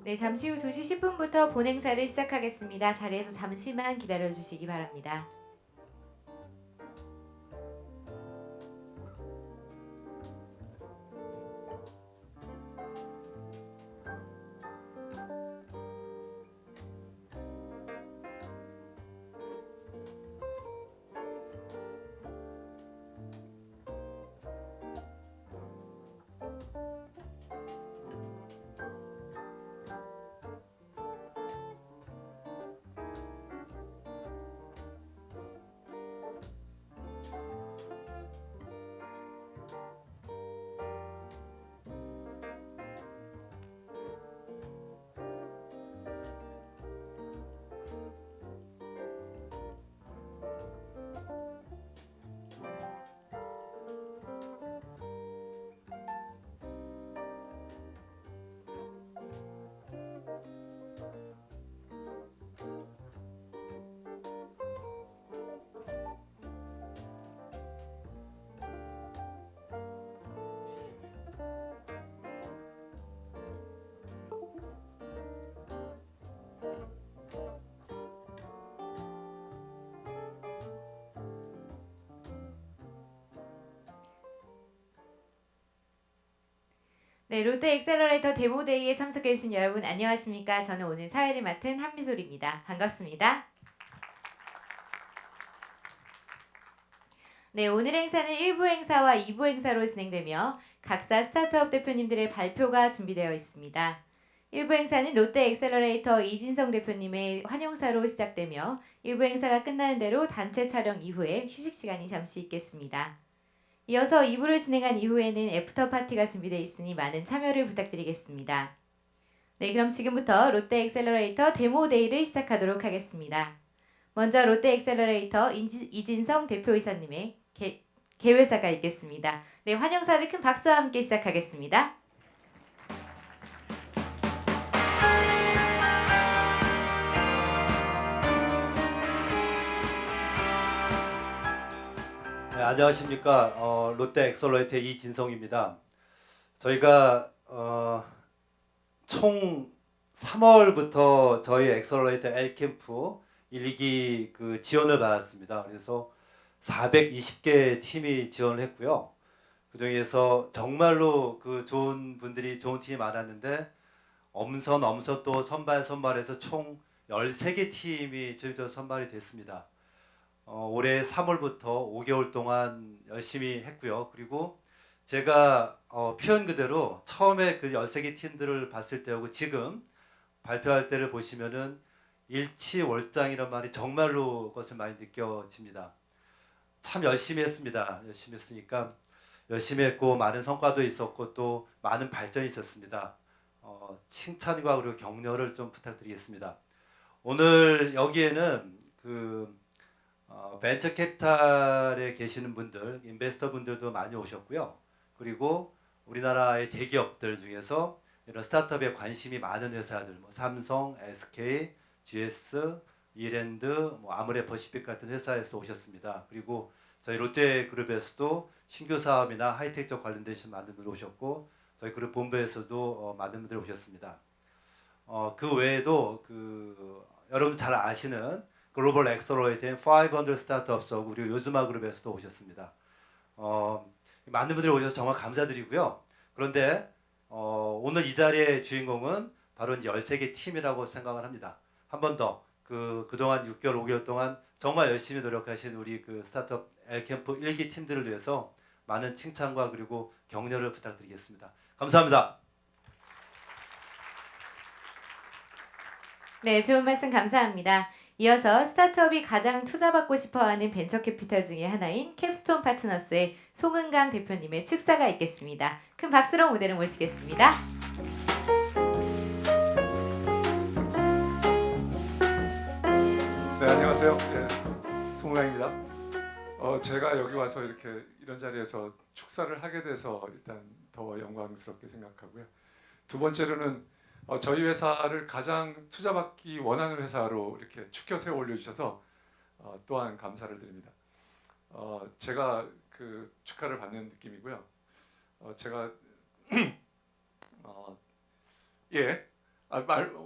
네, 잠시 후 2시 10분부터 본행사를 시작하겠습니다. 자리에서 잠시만 기다려 주시기 바랍니다. 네, 롯데 엑셀러레이터 데모데이에 참석해주신 여러분 안녕하십니까? 저는 오늘 사회를 맡은 한미솔입니다. 반갑습니다. 네, 오늘 행사는 1부 행사와 2부 행사로 진행되며 각사 스타트업 대표님들의 발표가 준비되어 있습니다. 1부 행사는 롯데 엑셀러레이터 이진성 대표님의 환영사로 시작되며 1부 행사가 끝나는 대로 단체 촬영 이후에 휴식 시간이 잠시 있겠습니다. 이어서 2부를 진행한 이후에는 애프터 파티가 준비되어 있으니 많은 참여를 부탁드리겠습니다. 네, 그럼 지금부터 롯데 엑셀러레이터 데모데이를 시작하도록 하겠습니다. 먼저 롯데 엑셀러레이터 이진성 대표이사님의 개회사가 있겠습니다. 네, 환영사를 큰 박수와 함께 시작하겠습니다. 네, 안녕하십니까. 롯데 엑셀러레이터 이진성입니다. 저희가 총 3월부터 저희 엑셀러레이터 L캠프 1, 2기 그 지원을 받았습니다. 그래서 420개 팀이 지원을 했고요. 그 중에서 정말로 그 좋은 분들이 좋은 팀이 많았는데 엄선 또 선발해서 총 13개 팀이 최종 선발이 됐습니다. 올해 3월부터 5개월 동안 열심히 했고요. 그리고 제가 표현 그대로 처음에 그 13개 팀들을 봤을 때하고 지금 발표할 때를 보시면은 일치월장이란 말이 정말로 그것을 많이 느껴집니다. 참 열심히 했습니다. 열심히 했으니까 열심히 했고 많은 성과도 있었고 또 많은 발전이 있었습니다. 칭찬과 그리고 격려를 좀 부탁드리겠습니다. 오늘 여기에는 벤처 캐피탈에 계시는 분들, 인베스터 분들도 많이 오셨고요. 그리고 우리나라의 대기업들 중에서 이런 스타트업에 관심이 많은 회사들, 뭐 삼성, SK, GS, 이랜드, 뭐 아모레퍼시픽 같은 회사에서 오셨습니다. 그리고 저희 롯데그룹에서도 신규 사업이나 하이텍적 관련되신 많은 분들 오셨고, 저희 그룹 본부에서도 많은 분들 오셨습니다. 그 외에도 여러분 잘 아시는 글로벌 엑셀러레이터인 500 스타트업스 그리고 요즈마 그룹에서도 오셨습니다. 많은 분들이 오셔서 정말 감사드리고요. 그런데 오늘 이 자리의 주인공은 바로 이제 13개 팀이라고 생각을 합니다. 한 번 더 그동안 6개월, 5개월 동안 정말 열심히 노력하신 우리 그 스타트업 L캠프 1기 팀들을 위해서 많은 칭찬과 그리고 격려를 부탁드리겠습니다. 감사합니다. 네, 좋은 말씀 감사합니다. 이어서 스타트업이 가장 투자받고 싶어하는 벤처캐피탈 중에 하나인 캡스톤 파트너스의 송은강 대표님의 축사가 있겠습니다. 큰 박수로 무대를 모시겠습니다. 네, 안녕하세요. 네, 송은강입니다. 제가 여기 와서 이렇게 이런 자리에서 축사를 하게 돼서 일단 더 영광스럽게 생각하고요. 두 번째로는 저희 회사를 가장 투자받기 원하는 회사로 이렇게 축켜 세워 올려주셔서 또한 감사를 드립니다. 제가 그 축하를 받는 느낌이고요. 제가 예,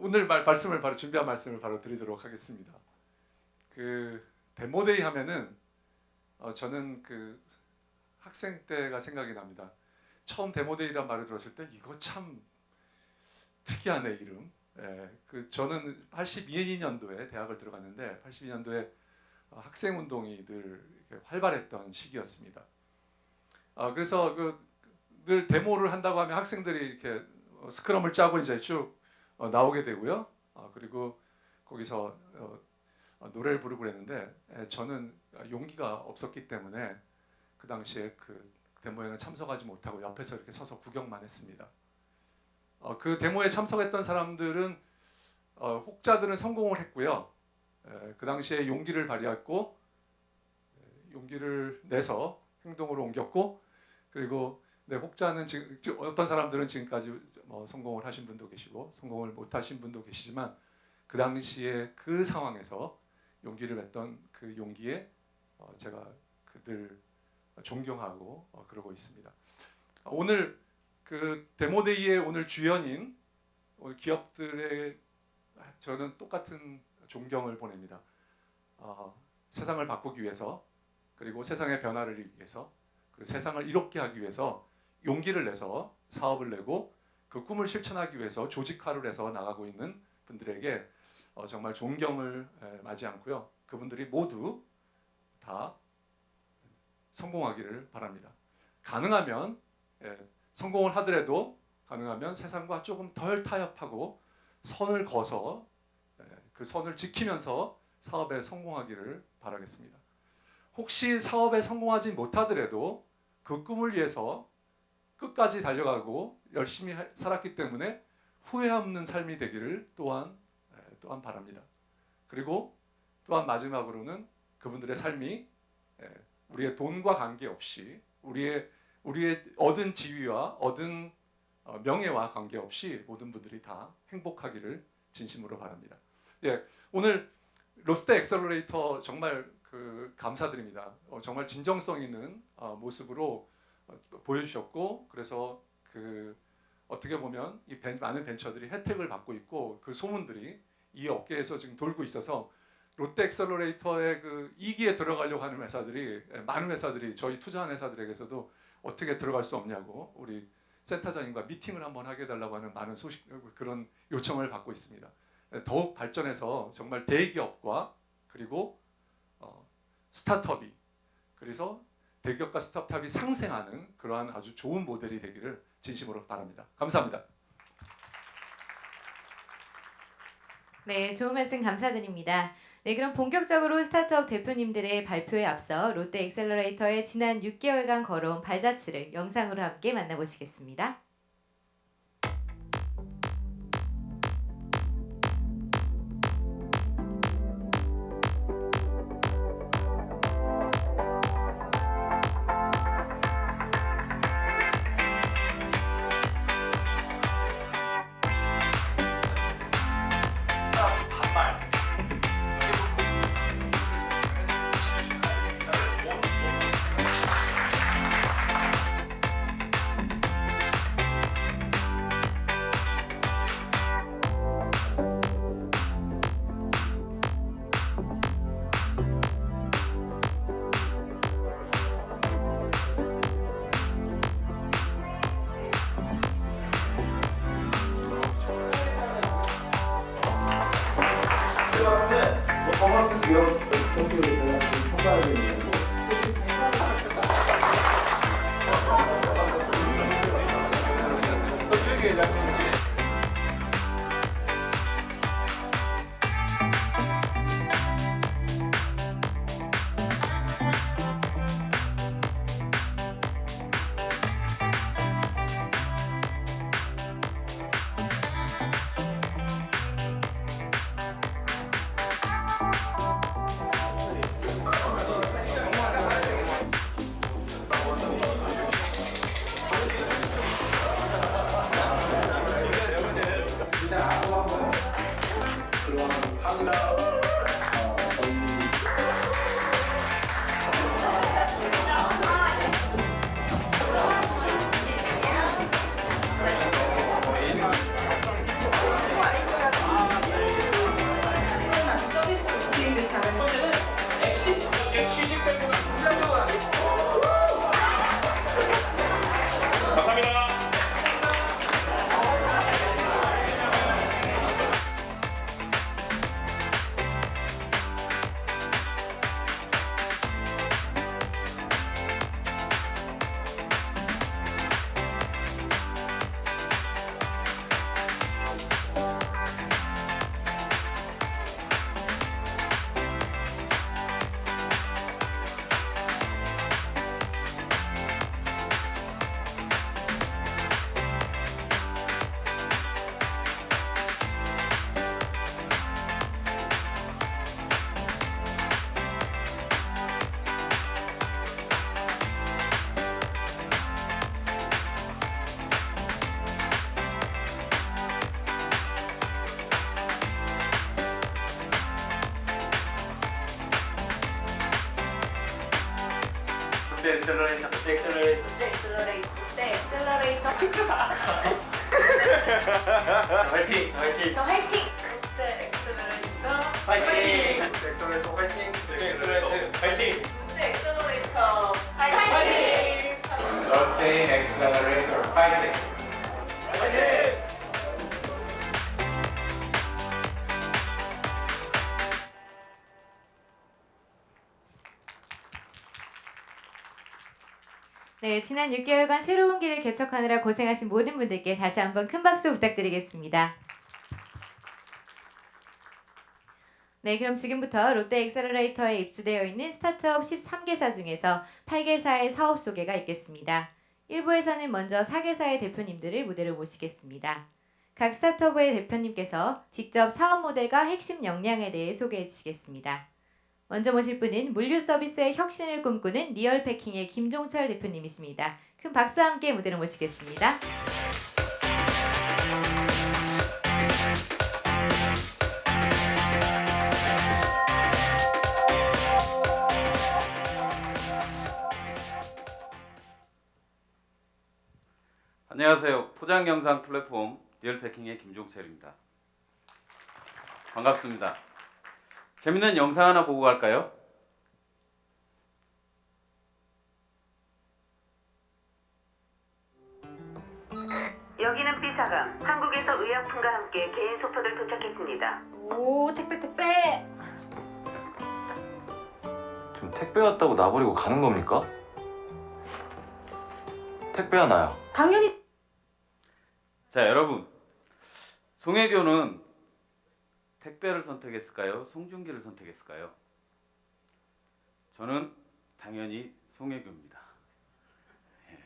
오늘 말씀을 바로 준비한 말씀을 바로 드리도록 하겠습니다. 그 데모데이 하면은 저는 그 학생 때가 생각이 납니다. 처음 데모데이란 말을 들었을 때 이거 참 특이하네 이름. 그 저는 82년도에 대학을 들어갔는데 82년도에 학생 운동이 늘 활발했던 시기였습니다. 그래서 늘 데모를 한다고 하면 학생들이 이렇게 스크럼을 짜고 이제 쭉 나오게 되고요. 그리고 거기서 노래를 부르고 그랬는데 저는 용기가 없었기 때문에 그 당시에 그 데모에는 참석하지 못하고 옆에서 이렇게 서서 구경만 했습니다. 그 데모에 참석했던 사람들은 혹자들은 성공을 했고요. 그 당시에 용기를 발휘했고 용기를 내서 행동으로 옮겼고 그리고 혹자는 지금 어떤 사람들은 지금까지 성공을 하신 분도 계시고 성공을 못하신 분도 계시지만 그 당시에 그 상황에서 용기를 냈던 그 용기에 제가 늘 존경하고 그러고 있습니다. 오늘 그 데모데이의 오늘 주연인 오늘 기업들의 저는 똑같은 존경을 보냅니다. 세상을 바꾸기 위해서 그리고 세상의 변화를 이루기 위해서 그리고 세상을 이롭게 하기 위해서 용기를 내서 사업을 내고 그 꿈을 실천하기 위해서 조직화를 해서 나가고 있는 분들에게 정말 존경을 마지 않고요. 그분들이 모두 다 성공하기를 바랍니다. 가능하면 성공을 하더라도 가능하면 세상과 조금 덜 타협하고 선을 그어서 그 선을 지키면서 사업에 성공하기를 바라겠습니다. 혹시 사업에 성공하지 못하더라도 그 꿈을 위해서 끝까지 달려가고 열심히 살았기 때문에 후회 없는 삶이 되기를 또한 바랍니다. 그리고 또한 마지막으로는 그분들의 삶이 우리의 돈과 관계없이 우리의 얻은 지위와 얻은 명예와 관계없이 모든 분들이 다 행복하기를 진심으로 바랍니다. 오늘 로스트 엑셀러레이터 정말 감사드립니다. 정말 진정성 있는 모습으로 보여주셨고 그래서 어떻게 보면 이 많은 벤처들이 혜택을 받고 있고 그 소문들이 이 업계에서 지금 돌고 있어서 롯데 엑셀러레이터의 2기에 들어가려고 하는 회사들이 많은 회사들이 저희 투자한 회사들에게서도 어떻게 들어갈 수 없냐고 우리 센터장님과 미팅을 한번 하게 해달라고 하는 많은 그런 요청을 받고 있습니다. 더욱 발전해서 정말 대기업과 그리고 스타트업이 그래서 대기업과 스타트업이 상생하는 그러한 아주 좋은 모델이 되기를 진심으로 바랍니다. 감사합니다. 네, 좋은 말씀 감사드립니다. 네, 그럼 본격적으로 스타트업 대표님들의 발표에 앞서 롯데 엑셀러레이터의 지난 6개월간 걸어온 발자취를 영상으로 함께 만나보시겠습니다. 엑셀러레이터. 화이팅. 화이팅. 더 화이팅! 화이팅. 엑셀러레이터 화이팅. 화이팅. 엑셀러레이터 화이팅! 롯데 엑셀러레이터 파이팅! 화이팅. 네, 지난 6개월간 새로운 길을 개척하느라 고생하신 모든 분들께 다시 한번 큰 박수 부탁드리겠습니다. 네, 그럼 지금부터 롯데 엑셀러레이터에 입주되어 있는 스타트업 13개사 중에서 8개사의 사업 소개가 있겠습니다. 1부에서는 먼저 4개사의 대표님들을 무대로 모시겠습니다. 각 스타트업의 대표님께서 직접 사업 모델과 핵심 역량에 대해 소개해 주시겠습니다. 먼저 모실 분은 물류 서비스의 혁신을 꿈꾸는 리얼패킹의 김종철 대표님이십니다. 큰 박수와 함께 무대로 모시겠습니다. 안녕하세요. 포장 영상 플랫폼 리얼패킹의 김종철입니다. 반갑습니다. 재밌는 영상 하나 보고 갈까요? 여기는 B사가 한국에서 의약품과 함께 개인 소포들 도착했습니다. 오, 택배! 지금 택배 왔다고 나버리고 가는 겁니까? 택배 하나요. 당연히 자, 여러분. 송혜교는 택배를 선택했을까요? 송중기를 선택했을까요? 저는 당연히 송혜교입니다. 예.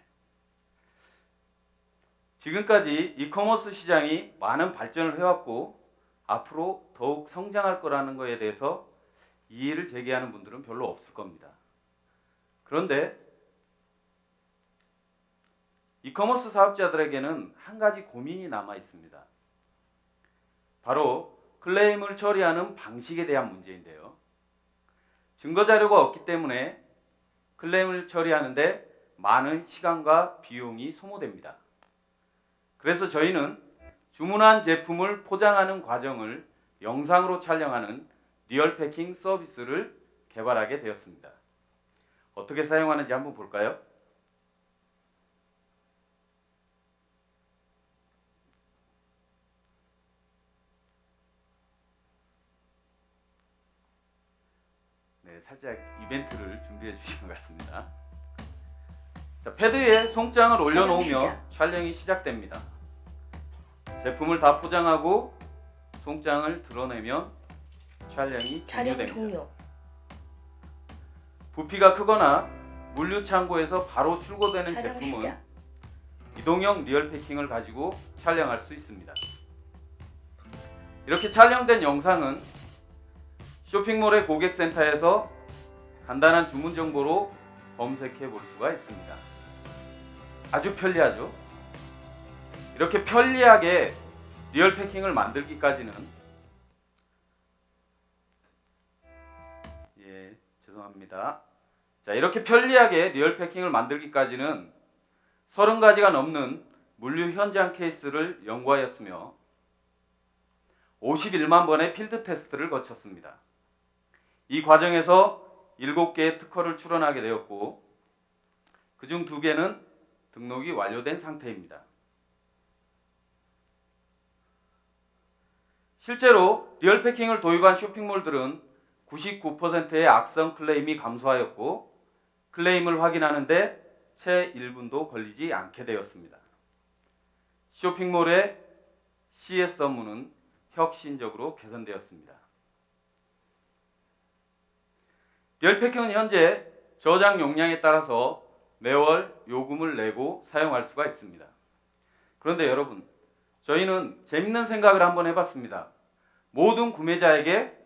지금까지 이커머스 시장이 많은 발전을 해왔고 앞으로 더욱 성장할 거라는 것에 대해서 이의를 제기하는 분들은 별로 없을 겁니다. 그런데 이커머스 사업자들에게는 한 가지 고민이 남아 있습니다. 바로 클레임을 처리하는 방식에 대한 문제인데요. 증거 자료가 없기 때문에 클레임을 처리하는데 많은 시간과 비용이 소모됩니다. 그래서 저희는 주문한 제품을 포장하는 과정을 영상으로 촬영하는 리얼패킹 서비스를 개발하게 되었습니다. 어떻게 사용하는지 한번 볼까요? 네, 살짝 이벤트를 준비해 주신 것 같습니다. 자, 패드에 송장을 올려놓으면 촬영이 시작됩니다. 제품을 다 포장하고 송장을 드러내면 촬영이 종료됩니다. 부피가 크거나 물류 창고에서 바로 출고되는 제품은 이동형 리얼패킹을 가지고 촬영할 수 있습니다. 이렇게 촬영된 영상은 쇼핑몰의 고객센터에서 간단한 주문 정보로 검색해 볼 수가 있습니다. 아주 편리하죠? 이렇게 편리하게 리얼패킹을 만들기까지는 죄송합니다. 자, 이렇게 편리하게 리얼패킹을 만들기까지는 30가지가 넘는 물류 현장 케이스를 연구하였으며 51만 번의 필드 테스트를 거쳤습니다. 이 과정에서 7개의 특허를 출원하게 되었고 그중 2개는 등록이 완료된 상태입니다. 실제로 리얼패킹을 도입한 쇼핑몰들은 99%의 악성 클레임이 감소하였고 클레임을 확인하는데 채 1분도 걸리지 않게 되었습니다. 쇼핑몰의 CS 업무는 혁신적으로 개선되었습니다. 리얼패킹은 현재 저장 용량에 따라서 매월 요금을 내고 사용할 수가 있습니다. 그런데 여러분, 저희는 재밌는 생각을 한번 해봤습니다. 모든 구매자에게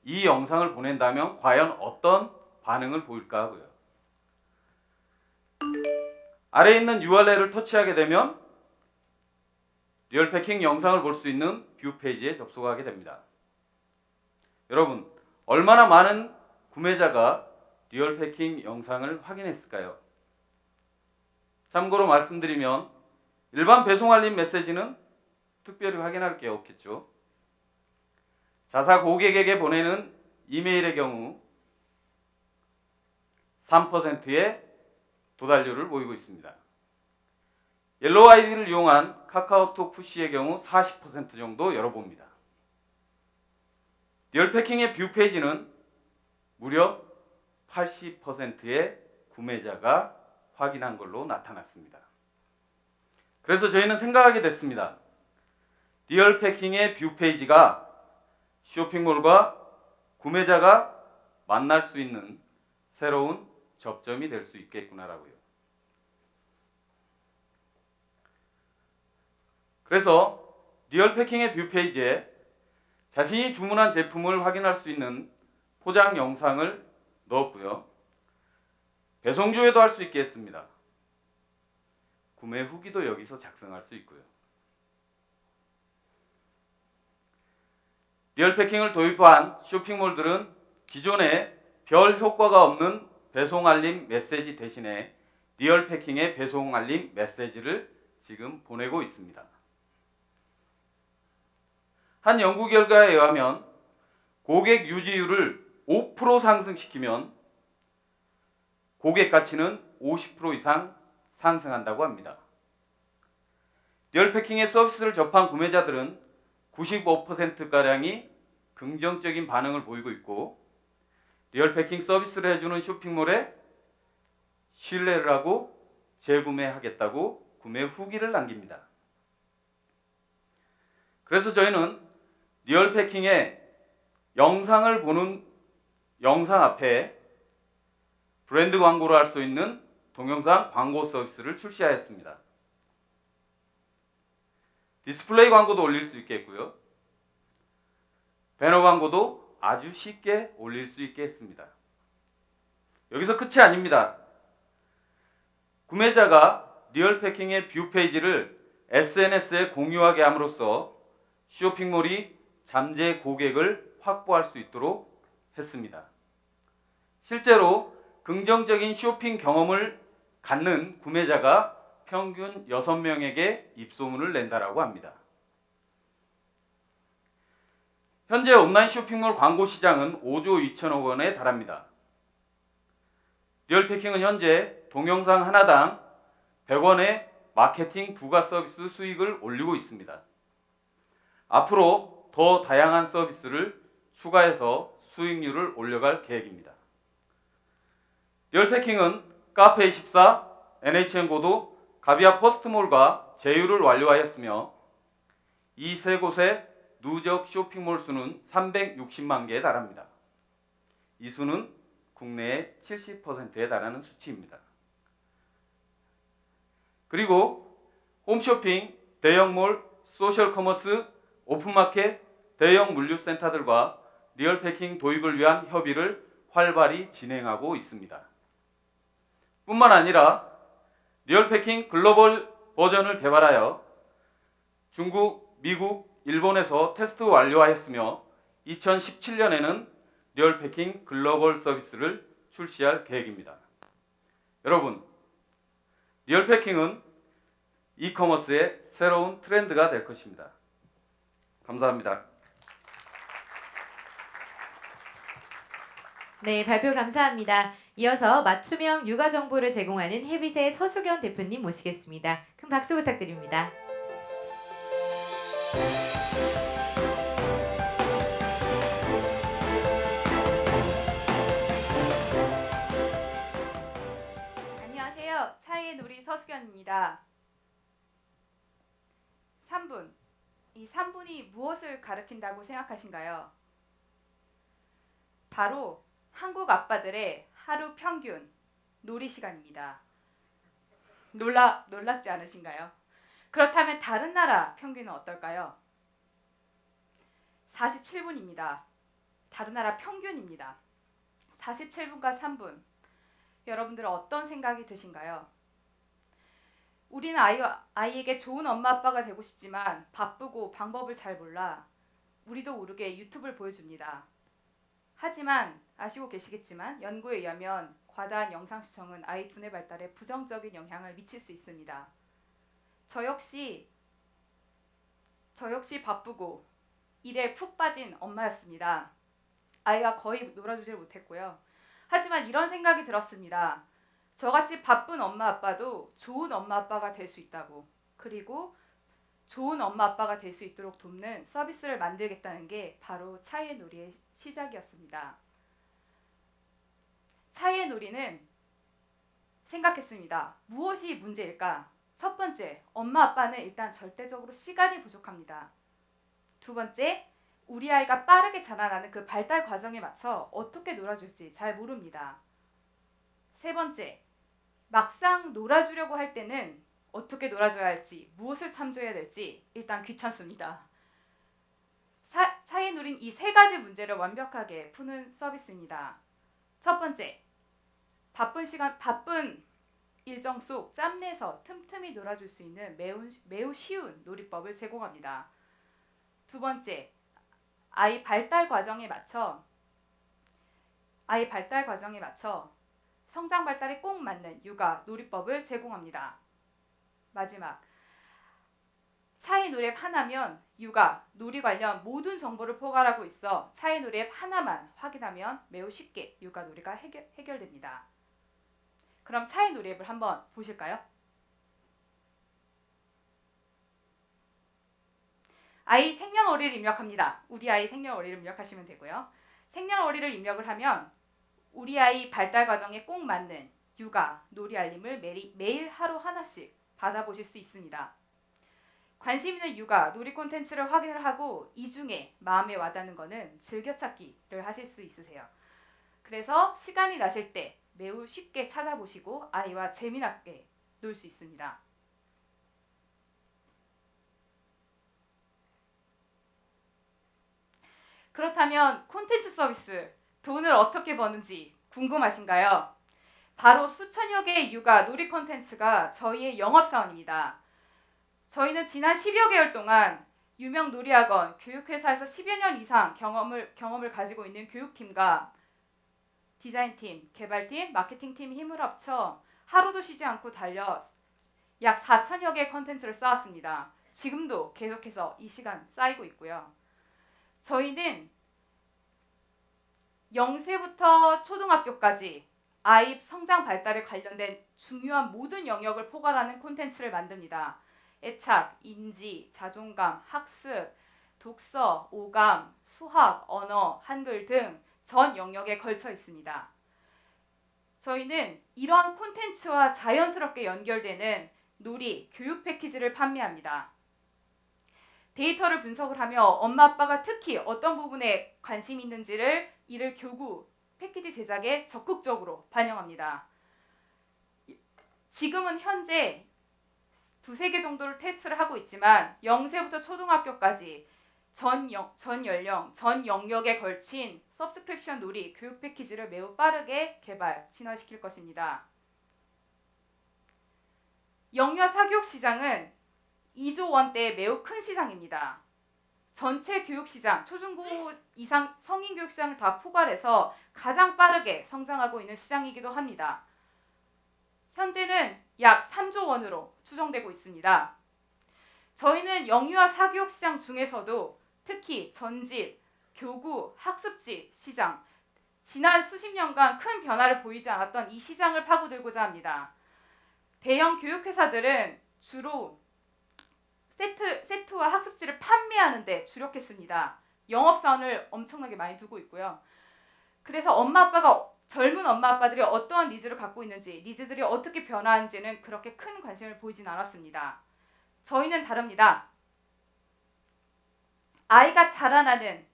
이 영상을 보낸다면 과연 어떤 반응을 보일까 하고요. 아래에 있는 URL을 터치하게 되면 리얼패킹 영상을 볼 수 있는 뷰 페이지에 접속하게 됩니다. 여러분, 얼마나 많은 구매자가 리얼 패킹 영상을 확인했을까요? 참고로 말씀드리면 일반 배송 알림 메시지는 특별히 확인할 게 없겠죠. 자사 고객에게 보내는 이메일의 경우 3%의 도달률을 보이고 있습니다. 옐로우 아이디를 이용한 카카오톡 푸시의 경우 40% 정도 열어봅니다. 리얼 패킹의 뷰 페이지는 무려 80%의 구매자가 확인한 걸로 나타났습니다. 그래서 저희는 생각하게 됐습니다. 리얼 패킹의 뷰 페이지가 쇼핑몰과 구매자가 만날 수 있는 새로운 접점이 될 수 있겠구나라고요. 그래서 리얼 패킹의 뷰 페이지에 자신이 주문한 제품을 확인할 수 있는 포장 영상을 넣었고요. 배송조회도 할 수 있게 했습니다. 구매 후기도 여기서 작성할 수 있고요. 리얼 패킹을 도입한 쇼핑몰들은 기존에 별 효과가 없는 배송 알림 메시지 대신에 리얼 패킹의 배송 알림 메시지를 지금 보내고 있습니다. 한 연구 결과에 의하면 고객 유지율을 5% 상승시키면 고객 가치는 50% 이상 상승한다고 합니다. 리얼 패킹의 서비스를 접한 구매자들은 95%가량이 긍정적인 반응을 보이고 있고 리얼 패킹 서비스를 해주는 쇼핑몰에 신뢰를 하고 재구매하겠다고 구매 후기를 남깁니다. 그래서 저희는 리얼 패킹의 영상을 보는 영상 앞에 브랜드 광고를 할 수 있는 동영상 광고 서비스를 출시하였습니다. 디스플레이 광고도 올릴 수 있겠고요. 배너 광고도 아주 쉽게 올릴 수 있게 했습니다. 여기서 끝이 아닙니다. 구매자가 리얼 패킹의 뷰 페이지를 SNS에 공유하게 함으로써 쇼핑몰이 잠재 고객을 확보할 수 있도록 했습니다. 실제로 긍정적인 쇼핑 경험을 갖는 구매자가 평균 6명에게 입소문을 낸다라고 합니다. 현재 온라인 쇼핑몰 광고 시장은 5조 2천억 원에 달합니다. 리얼 패킹은 현재 동영상 하나당 100원의 마케팅 부가 서비스 수익을 올리고 있습니다. 앞으로 더 다양한 서비스를 추가해서 수익률을 올려갈 계획입니다. 리얼 패킹은 카페24, NHN고도, 가비아 퍼스트몰과 제휴를 완료하였으며 이 세 곳의 누적 쇼핑몰 수는 360만 개에 달합니다. 이 수는 국내의 70%에 달하는 수치입니다. 그리고 홈쇼핑, 대형몰, 소셜커머스, 오픈마켓, 대형 물류센터들과 리얼 패킹 도입을 위한 협의를 활발히 진행하고 있습니다. 뿐만 아니라 리얼 패킹 글로벌 버전을 개발하여 중국, 미국, 일본에서 테스트 완료하였으며 2017년에는 리얼 패킹 글로벌 서비스를 출시할 계획입니다. 여러분, 리얼 패킹은 이커머스의 새로운 트렌드가 될 것입니다. 감사합니다. 네, 발표 감사합니다. 이어서 맞춤형 육아 정보를 제공하는 헤빗의 서수견 대표님 모시겠습니다. 큰 박수 부탁드립니다. 안녕하세요. 차이의 놀이 서수견입니다. 3분. 이 3분이 무엇을 가리킨다고 생각하신가요? 바로 한국 아빠들의 하루 평균 놀이 시간입니다. 놀랍지 않으신가요? 그렇다면 다른 나라 평균은 어떨까요? 47분입니다. 다른 나라 평균입니다. 47분과 3분. 여러분들은 어떤 생각이 드신가요? 우리는 아이에게 좋은 엄마 아빠가 되고 싶지만 바쁘고 방법을 잘 몰라 우리도 모르게 유튜브를 보여줍니다. 하지만 아시고 계시겠지만 연구에 의하면 과다한 영상 시청은 아이 두뇌 발달에 부정적인 영향을 미칠 수 있습니다. 저 역시 바쁘고 일에 푹 빠진 엄마였습니다. 아이와 거의 놀아주질 못했고요. 하지만 이런 생각이 들었습니다. 저같이 바쁜 엄마 아빠도 좋은 엄마 아빠가 될 수 있다고, 그리고 좋은 엄마 아빠가 될 수 있도록 돕는 서비스를 만들겠다는 게 바로 차이의 놀이의 시작이었습니다. 차이의 놀이는 생각했습니다. 무엇이 문제일까? 첫 번째, 엄마 아빠는 일단 절대적으로 시간이 부족합니다. 두 번째, 우리 아이가 빠르게 자라나는 그 발달 과정에 맞춰 어떻게 놀아줄지 잘 모릅니다. 세 번째, 막상 놀아주려고 할 때는 어떻게 놀아줘야 할지, 무엇을 참조해야 될지 일단 귀찮습니다. 차이의 놀이는 이 세 가지 문제를 완벽하게 푸는 서비스입니다. 첫 번째, 바쁜 일정 속 짬내서 틈틈이 놀아줄 수 있는 매우 쉬운 놀이법을 제공합니다. 두 번째, 아이 발달 과정에 맞춰 성장 발달에 꼭 맞는 육아 놀이법을 제공합니다. 마지막, 차이 놀이앱 하나면 육아, 놀이 관련 모든 정보를 포괄하고 있어 차이 놀이앱 하나만 확인하면 매우 쉽게 육아 놀이가 해결됩니다. 그럼 차이 놀이앱을 한번 보실까요? 아이 생년월일을 입력합니다. 우리 아이 생년월일을 입력하시면 되고요. 생년월일을 입력을 하면 우리 아이 발달 과정에 꼭 맞는 육아, 놀이 알림을 매일 하루 하나씩 받아보실 수 있습니다. 관심 있는 육아, 놀이 콘텐츠를 확인을 하고 이 중에 마음에 와닿는 거는 즐겨찾기를 하실 수 있으세요. 그래서 시간이 나실 때 매우 쉽게 찾아보시고 아이와 재미나게 놀 수 있습니다. 그렇다면 콘텐츠 서비스, 돈을 어떻게 버는지 궁금하신가요? 바로 수천여 개의 육아, 놀이 콘텐츠가 저희의 영업사원입니다. 저희는 지난 10여 개월 동안 유명 놀이학원, 교육회사에서 10여 년 이상 경험을 가지고 있는 교육팀과 디자인팀, 개발팀, 마케팅팀이 힘을 합쳐 하루도 쉬지 않고 달려 약 4천여 개의 콘텐츠를 쌓았습니다. 지금도 계속해서 이 시간 쌓이고 있고요. 저희는 0세부터 초등학교까지 아이 성장 발달에 관련된 중요한 모든 영역을 포괄하는 콘텐츠를 만듭니다. 애착, 인지, 자존감, 학습, 독서, 오감, 수학, 언어, 한글 등 전 영역에 걸쳐 있습니다. 저희는 이러한 콘텐츠와 자연스럽게 연결되는 놀이, 교육 패키지를 판매합니다. 데이터를 분석을 하며 엄마 아빠가 특히 어떤 부분에 관심이 있는지를 이를 교구, 패키지 제작에 적극적으로 반영합니다. 지금은 현재 2-3개 정도를 테스트를 하고 있지만 0세부터 초등학교까지 전 연령, 전 영역에 걸친 서브스크립션 놀이 교육 패키지를 매우 빠르게 개발, 진화시킬 것입니다. 영유아 사교육 시장은 2조 원대의 매우 큰 시장입니다. 전체 교육 시장, 초중고 이상 성인 교육 시장을 다 포괄해서 가장 빠르게 성장하고 있는 시장이기도 합니다. 현재는 약 3조 원으로 추정되고 있습니다. 저희는 영유아 사교육 시장 중에서도 특히 전집, 교구, 학습지 시장, 지난 수십 년간 큰 변화를 보이지 않았던 이 시장을 파고들고자 합니다. 대형 교육회사들은 주로 세트와 학습지를 판매하는 데 주력했습니다. 영업사원을 엄청나게 많이 두고 있고요. 그래서 젊은 엄마 아빠들이 어떠한 니즈를 갖고 있는지, 니즈들이 어떻게 변화하는지는 그렇게 큰 관심을 보이진 않았습니다. 저희는 다릅니다. 아이가 자라나는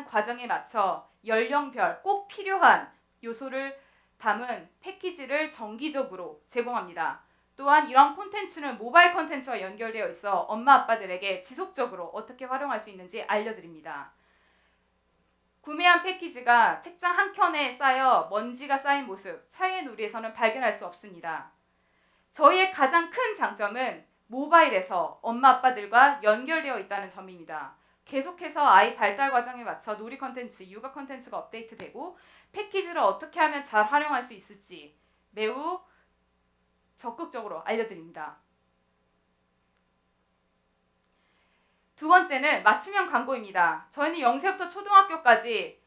과정에 맞춰 연령별 꼭 필요한 요소를 담은 패키지를 정기적으로 제공합니다. 또한 이런 콘텐츠는 모바일 콘텐츠와 연결되어 있어 엄마 아빠들에게 지속적으로 어떻게 활용할 수 있는지 알려드립니다. 구매한 패키지가 책장 한 켠에 쌓여 먼지가 쌓인 모습, 차이의 놀이에서는 발견할 수 없습니다. 저희의 가장 큰 장점은 모바일에서 엄마 아빠들과 연결되어 있다는 점입니다. 계속해서 아이 발달 과정에 맞춰 놀이 컨텐츠, 육아 컨텐츠가 업데이트되고 패키지를 어떻게 하면 잘 활용할 수 있을지 매우 적극적으로 알려드립니다. 두 번째는 맞춤형 광고입니다. 저희는 0세부터 초등학교까지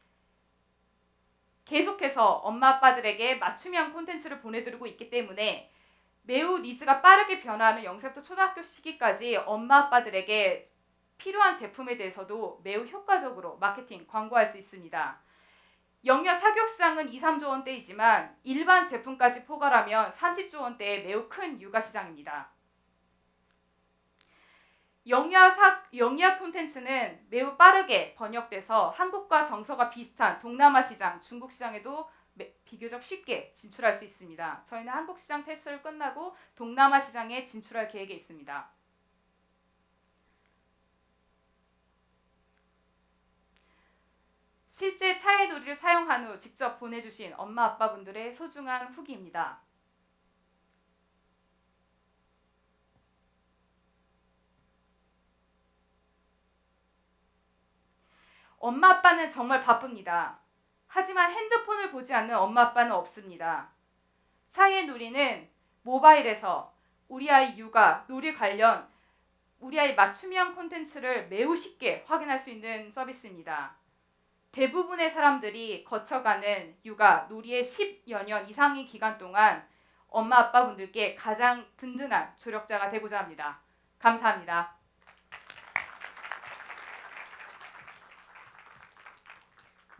계속해서 엄마 아빠들에게 맞춤형 콘텐츠를 보내드리고 있기 때문에 매우 니즈가 빠르게 변화하는 0세부터 초등학교 시기까지 엄마 아빠들에게 필요한 제품에 대해서도 매우 효과적으로 마케팅, 광고할 수 있습니다. 영유아 사교육 시장은 2, 3조 원대이지만 일반 제품까지 포괄하면 30조 원대의 매우 큰 육아 시장입니다. 영유아 콘텐츠는 매우 빠르게 번역돼서 한국과 정서가 비슷한 동남아 시장, 중국 시장에도 비교적 쉽게 진출할 수 있습니다. 저희는 한국 시장 테스트를 끝나고 동남아 시장에 진출할 계획에 있습니다. 실제 차이놀이를 사용한 후 직접 보내주신 엄마 아빠분들의 소중한 후기입니다. 엄마 아빠는 정말 바쁩니다. 하지만 핸드폰을 보지 않는 엄마 아빠는 없습니다. 차이놀이는 모바일에서 우리 아이 육아, 놀이 관련 우리 아이 맞춤형 콘텐츠를 매우 쉽게 확인할 수 있는 서비스입니다. 대부분의 사람들이 거쳐가는 육아, 놀이의 10여 년 이상의 기간 동안 엄마 아빠분들께 가장 든든한 조력자가 되고자 합니다. 감사합니다.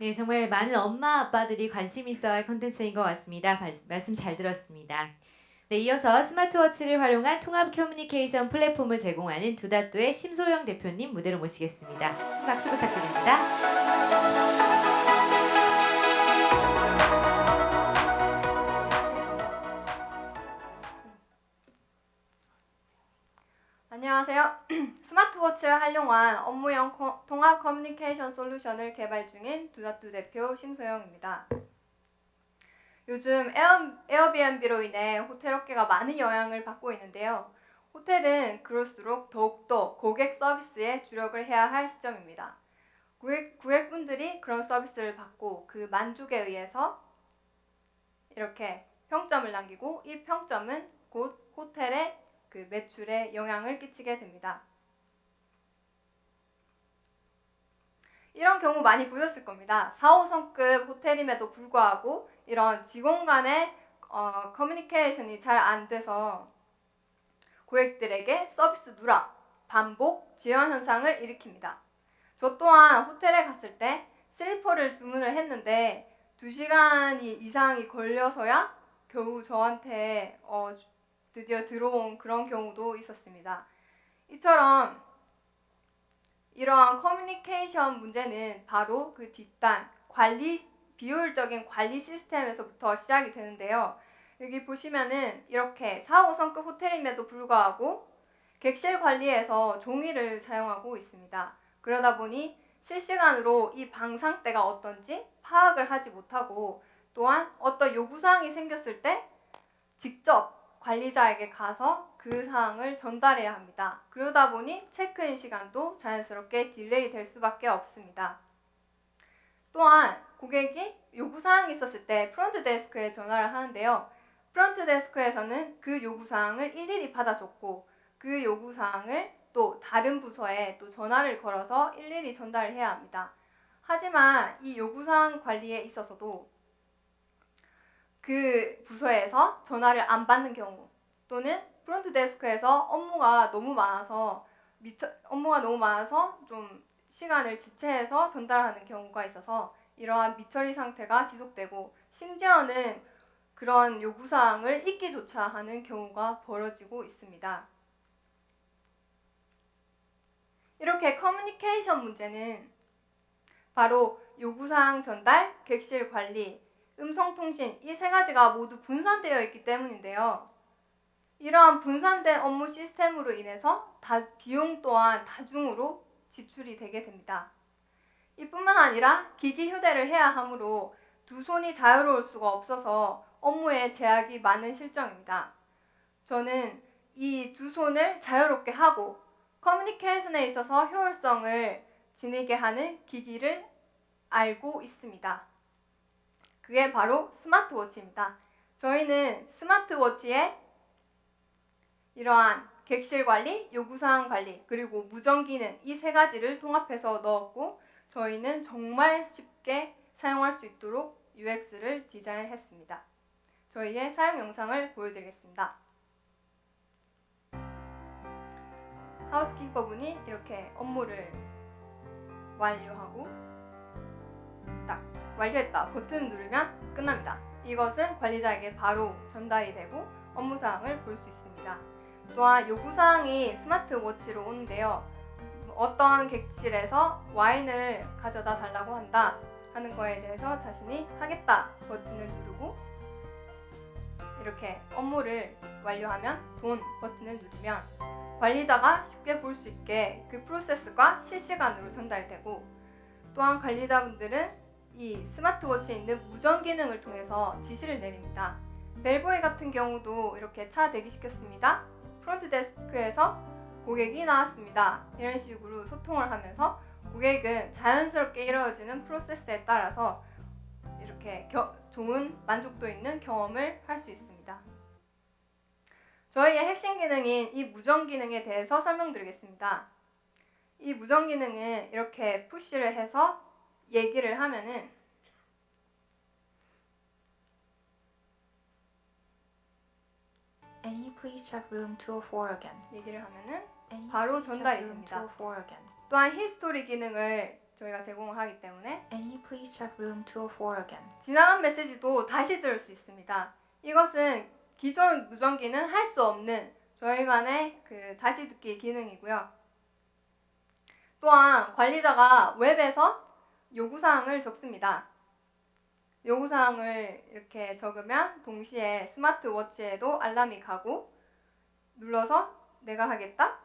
네, 정말 많은 엄마 아빠들이 관심 있어 할 콘텐츠인 것 같습니다. 말씀 잘 들었습니다. 네, 이어서 스마트워치를 활용한 통합 커뮤니케이션 플랫폼을 제공하는 두다뚜의 심소영 대표님 무대로 모시겠습니다. 박수 부탁드립니다. 안녕하세요. 스마트워치를 활용한 업무용 통합 커뮤니케이션 솔루션을 개발 중인 두다뚜 대표 심소영입니다. 요즘 에어비앤비로 인해 호텔 업계가 많은 영향을 받고 있는데요. 호텔은 그럴수록 더욱더 고객 서비스에 주력을 해야 할 시점입니다. 고객분들이 그런 서비스를 받고 그 만족에 의해서 이렇게 평점을 남기고 이 평점은 곧 호텔의 그 매출에 영향을 끼치게 됩니다. 이런 경우 많이 보셨을 겁니다. 4, 5성급 호텔임에도 불구하고 이런 직원 간의 커뮤니케이션이 잘 안 돼서 고객들에게 서비스 누락, 반복, 지연 현상을 일으킵니다. 저 또한 호텔에 갔을 때 슬리퍼를 주문을 했는데 2시간 이상이 걸려서야 겨우 저한테 드디어 들어온 그런 경우도 있었습니다. 이처럼 이러한 커뮤니케이션 문제는 바로 그 뒷단 비효율적인 관리 시스템에서부터 시작이 되는데요. 여기 보시면은 이렇게 4, 5성급 호텔임에도 불구하고 객실 관리에서 종이를 사용하고 있습니다. 그러다 보니 실시간으로 이 방 상태가 어떤지 파악을 하지 못하고 또한 어떤 요구사항이 생겼을 때 직접 관리자에게 가서 그 사항을 전달해야 합니다. 그러다 보니 체크인 시간도 자연스럽게 딜레이 될 수밖에 없습니다. 또한 고객이 요구사항이 있었을 때 프론트 데스크에 전화를 하는데요. 프론트 데스크에서는 그 요구사항을 일일이 받아 적고 그 요구사항을 또 다른 부서에 또 전화를 걸어서 일일이 전달을 해야 합니다. 하지만 이 요구사항 관리에 있어서도 그 부서에서 전화를 안 받는 경우 또는 프론트 데스크에서 업무가 너무 많아서 좀 시간을 지체해서 전달하는 경우가 있어서 이러한 미처리 상태가 지속되고 심지어는 그런 요구사항을 잊기조차 하는 경우가 벌어지고 있습니다. 이렇게 커뮤니케이션 문제는 바로 요구사항 전달, 객실 관리, 음성통신 이 세 가지가 모두 분산되어 있기 때문인데요. 이러한 분산된 업무 시스템으로 인해서 비용 또한 다중으로 지출이 되게 됩니다. 이뿐만 아니라 기기 휴대를 해야 하므로 두 손이 자유로울 수가 없어서 업무에 제약이 많은 실정입니다. 저는 이 두 손을 자유롭게 하고 커뮤니케이션에 있어서 효율성을 지니게 하는 기기를 알고 있습니다. 그게 바로 스마트워치입니다. 저희는 스마트워치에 이러한 객실 관리, 요구사항 관리, 그리고 무전 기능 이 세 가지를 통합해서 넣었고 저희는 정말 쉽게 사용할 수 있도록 UX를 디자인했습니다. 저희의 사용 영상을 보여드리겠습니다. 하우스키퍼 분이 이렇게 업무를 완료하고 딱 완료했다 버튼을 누르면 끝납니다. 이것은 관리자에게 바로 전달이 되고 업무사항을 볼 수 있습니다. 또한 요구사항이 스마트워치로 오는데요. 어떤 객실에서 와인을 가져다 달라고 한다 하는 거에 대해서 자신이 하겠다 버튼을 누르고 이렇게 업무를 완료하면 돈 버튼을 누르면 관리자가 쉽게 볼 수 있게 그 프로세스가 실시간으로 전달되고 또한 관리자분들은 이 스마트워치에 있는 무전 기능을 통해서 지시를 내립니다. 벨보이 같은 경우도 이렇게 차 대기시켰습니다. 프론트 데스크에서 고객이 나왔습니다. 이런 식으로 소통을 하면서 고객은 자연스럽게 이루어지는 프로세스에 따라서 이렇게 좋은 만족도 있는 경험을 할 수 있습니다. 저희의 핵심 기능인 이 무전 기능에 대해서 설명드리겠습니다. 이 무전 기능은 이렇게 푸시를 해서 얘기를 하면은 Any please check room 204 again. 얘기를 하면은 Any 바로 please check 전달이 room 됩니다. 204 again. 또한 히스토리 기능을 저희가 제공을 하기 때문에 Any please check room 204 again. 지나간 메시지도 다시 들을 수 있습니다. 이것은 기존 무전기는 할 수 없는 저희만의 그 다시 듣기 기능이고요. 또한 관리자가 웹에서 요구사항을 적습니다. 요구사항을 이렇게 적으면 동시에 스마트워치에도 알람이 가고 눌러서 내가 하겠다,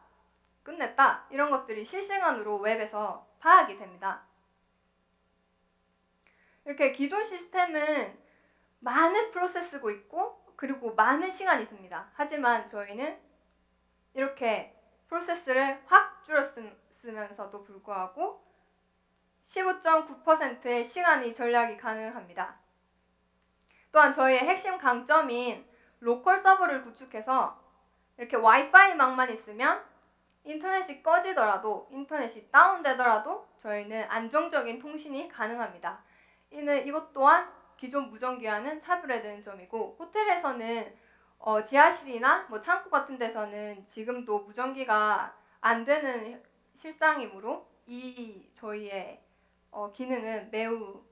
끝냈다 이런 것들이 실시간으로 웹에서 파악이 됩니다. 이렇게 기존 시스템은 많은 프로세스고 있고 그리고 많은 시간이 듭니다. 하지만 저희는 이렇게 프로세스를 확 줄였으면서도 불구하고 15.9%의 시간이 절약이 가능합니다. 또한 저희의 핵심 강점인 로컬 서버를 구축해서 이렇게 와이파이망만 있으면 인터넷이 꺼지더라도 인터넷이 다운되더라도 저희는 안정적인 통신이 가능합니다. 이것 또한 기존 무전기와는 차별화되는 점이고 호텔에서는 지하실이나 창고 같은 데서는 지금도 무전기가 안 되는 실상이므로 이 저희의 기능은 매우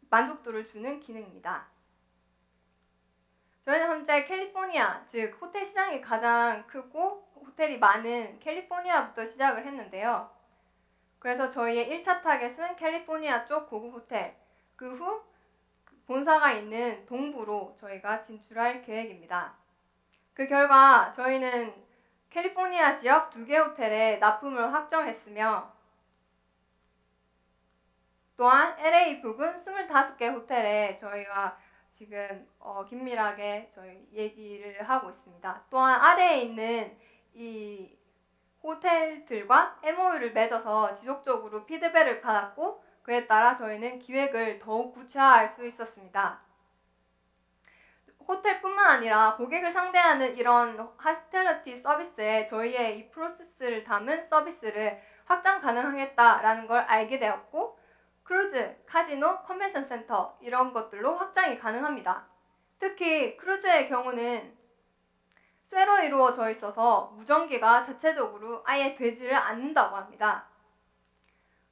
만족도를 주는 기능입니다. 저희는 현재 캘리포니아, 즉 호텔 시장이 가장 크고 호텔이 많은 캘리포니아부터 시작을 했는데요. 그래서 저희의 1차 타겟은 캘리포니아 쪽 고급 호텔, 그 후 본사가 있는 동부로 저희가 진출할 계획입니다. 그 결과 저희는 캘리포니아 지역 2개 호텔에 납품을 확정했으며 또한 LA 부근 25개 호텔에 저희가 지금 긴밀하게 저희 얘기를 하고 있습니다. 또한 아래에 있는 이 호텔들과 MOU를 맺어서 지속적으로 피드백을 받았고 그에 따라 저희는 기획을 더욱 구체화할 수 있었습니다. 호텔뿐만 아니라 고객을 상대하는 이런 호스피탈리티 서비스에 저희의 이 프로세스를 담은 서비스를 확장 가능하겠다라는 걸 알게 되었고 크루즈, 카지노, 컨벤션 센터 이런 것들로 확장이 가능합니다. 특히 크루즈의 경우는 쇠로 이루어져 있어서 무전기가 자체적으로 아예 되지를 않는다고 합니다.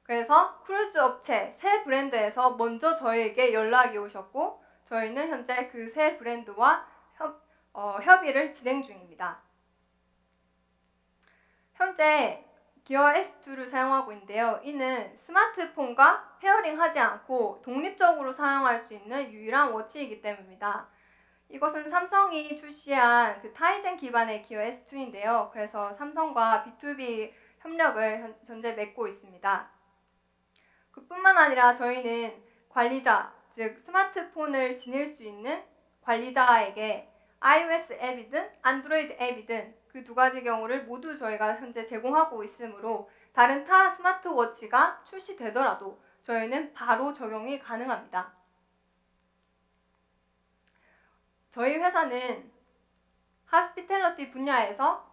그래서 크루즈 업체 세 브랜드에서 먼저 저희에게 연락이 오셨고 저희는 현재 그 세 브랜드와 협의를 진행 중입니다. 현재 기어 S2를 사용하고 있는데요. 이는 스마트폰과 페어링하지 않고 독립적으로 사용할 수 있는 유일한 워치이기 때문입니다. 이것은 삼성이 출시한 그 타이젠 기반의 기어 S2인데요. 그래서 삼성과 B2B 협력을 현재 맺고 있습니다. 그뿐만 아니라 저희는 관리자, 즉 스마트폰을 지닐 수 있는 관리자에게 iOS 앱이든 안드로이드 앱이든 그 두 가지 경우를 모두 저희가 현재 제공하고 있으므로 다른 타 스마트워치가 출시되더라도 저희는 바로 적용이 가능합니다. 저희 회사는 하스피텔러티 분야에서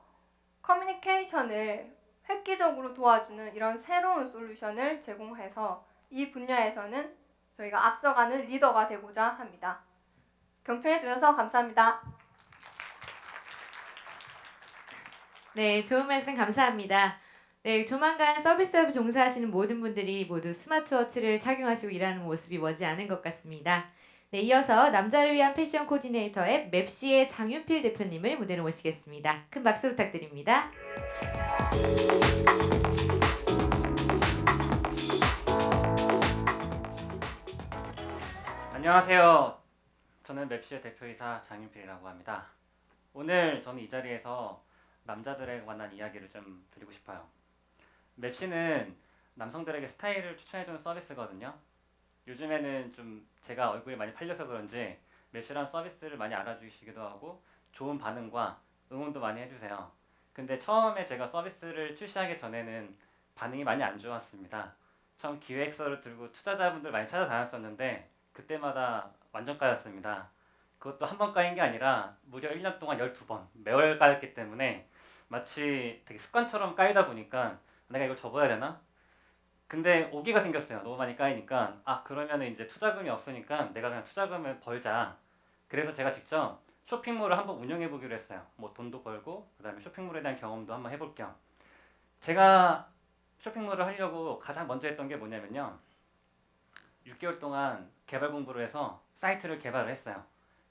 커뮤니케이션을 획기적으로 도와주는 이런 새로운 솔루션을 제공해서 이 분야에서는 저희가 앞서가는 리더가 되고자 합니다. 경청해 주셔서 감사합니다. 네, 좋은 말씀 감사합니다. 네, 조만간 서비스업 종사하시는 모든 분들이 모두 스마트워치를 착용하시고 일하는 모습이 머지않은 것 같습니다. 네, 이어서 남자를 위한 패션 코디네이터 앱 맵시의 장윤필 대표님을 무대로 모시겠습니다. 큰 박수 부탁드립니다. 안녕하세요. 저는 맵시의 대표이사 장윤필이라고 합니다. 오늘 저는 이 자리에서 남자들에 관한 이야기를 좀 드리고 싶어요. 맵시는 남성들에게 스타일을 추천해주는 서비스거든요. 요즘에는 좀 제가 얼굴이 많이 팔려서 그런지 맵시라는 서비스를 많이 알아주시기도 하고 좋은 반응과 응원도 많이 해주세요. 근데 처음에 제가 서비스를 출시하기 전에는 반응이 많이 안 좋았습니다. 처음 기획서를 들고 투자자분들 많이 찾아다녔었는데 그때마다 완전 까였습니다. 그것도 한 번 까인 게 아니라 무려 1년 동안 12번 매월 까였기 때문에 마치 되게 습관처럼 까이다 보니까 내가 이걸 접어야 되나? 근데 오기가 생겼어요. 너무 많이 까이니까 그러면 이제 투자금이 없으니까 내가 그냥 투자금을 벌자. 그래서 제가 직접 쇼핑몰을 한번 운영해 보기로 했어요. 뭐 돈도 벌고 그다음에 쇼핑몰에 대한 경험도 한번 해볼 겸. 제가 쇼핑몰을 하려고 가장 먼저 했던 게 뭐냐면요. 6개월 동안 개발 공부를 해서 사이트를 개발을 했어요.